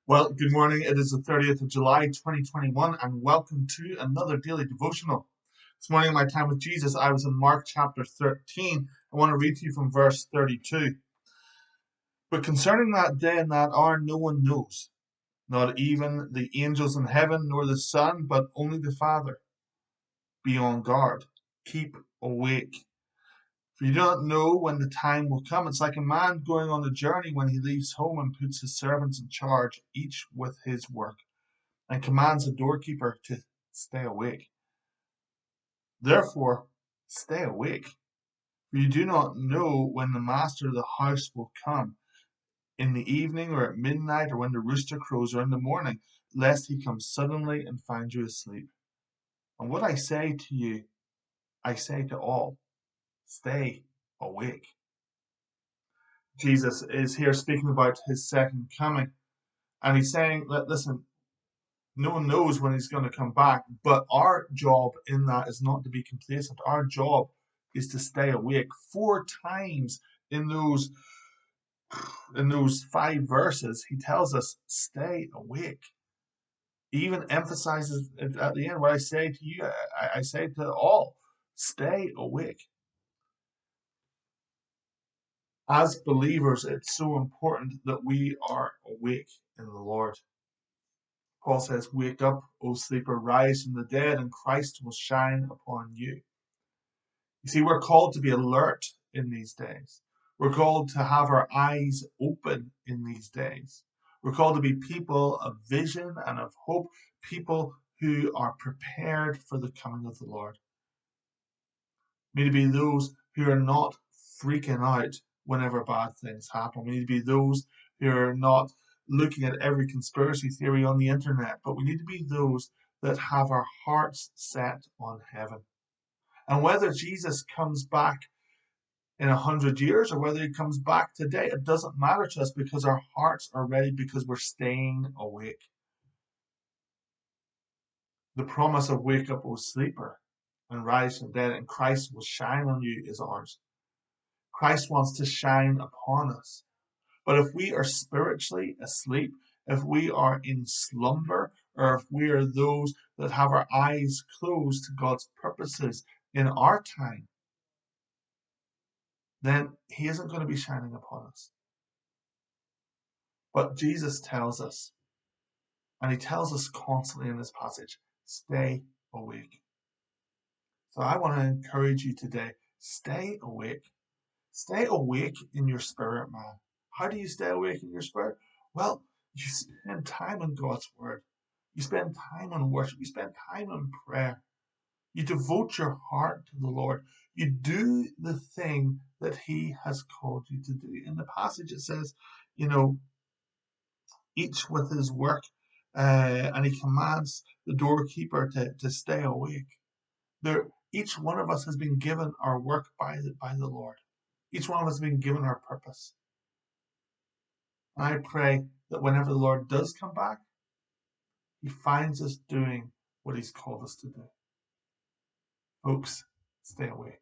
Well, good morning. It is the 30th of July, 2021, and welcome to another daily devotional. This morning, in my time with Jesus, I was in Mark chapter 13. I want to read to you from verse 32. But concerning that day and that hour, no one knows, not even the angels in heaven, nor the Son, but only the Father. Be on guard. Keep awake. For you do not know when the time will come. It's like a man going on a journey when he leaves home and puts his servants in charge, each with his work, and commands the doorkeeper to stay awake. Therefore, stay awake, for you do not know when the master of the house will come, in the evening or at midnight or when the rooster crows or in the morning, lest he come suddenly and find you asleep. And what I say to you, I say to all, stay awake. Jesus is here speaking about his second coming, and he's saying that, listen, no one knows when he's going to come back, but our job in that is not to be complacent. Our job is to stay awake. Four times in those five verses, he tells us, stay awake. He even emphasizes it at the end, what I say to you, I say to all, stay awake. As believers, it's so important that we are awake in the Lord. Paul says, wake up, O sleeper, rise from the dead, and Christ will shine upon you. You see, we're called to be alert in these days. We're called to have our eyes open in these days. We're called to be people of vision and of hope, people who are prepared for the coming of the Lord. We need to be those who are not freaking out whenever bad things happen. We need to be those who are not looking at every conspiracy theory on the internet, but we need to be those that have our hearts set on heaven. And whether Jesus comes back in 100 years or whether he comes back today, it doesn't matter to us because our hearts are ready because we're staying awake. The promise of wake up, O sleeper, and rise from the dead, and Christ will shine on you is ours. Christ wants to shine upon us. But if we are spiritually asleep, if we are in slumber, or if we are those that have our eyes closed to God's purposes in our time, then he isn't going to be shining upon us. But Jesus tells us, and he tells us constantly in this passage, stay awake. So I want to encourage you today, stay awake. Stay awake in your spirit, man. How do you stay awake in your spirit? Well, you spend time in God's word. You spend time in worship. You spend time in prayer. You devote your heart to the Lord. You do the thing that he has called you to do. In the passage it says, each with his work, and he commands the doorkeeper to stay awake. Each one of us has been given our work by the Lord. Each one of us has been given our purpose. And I pray that whenever the Lord does come back, he finds us doing what he's called us to do. Folks, stay awake.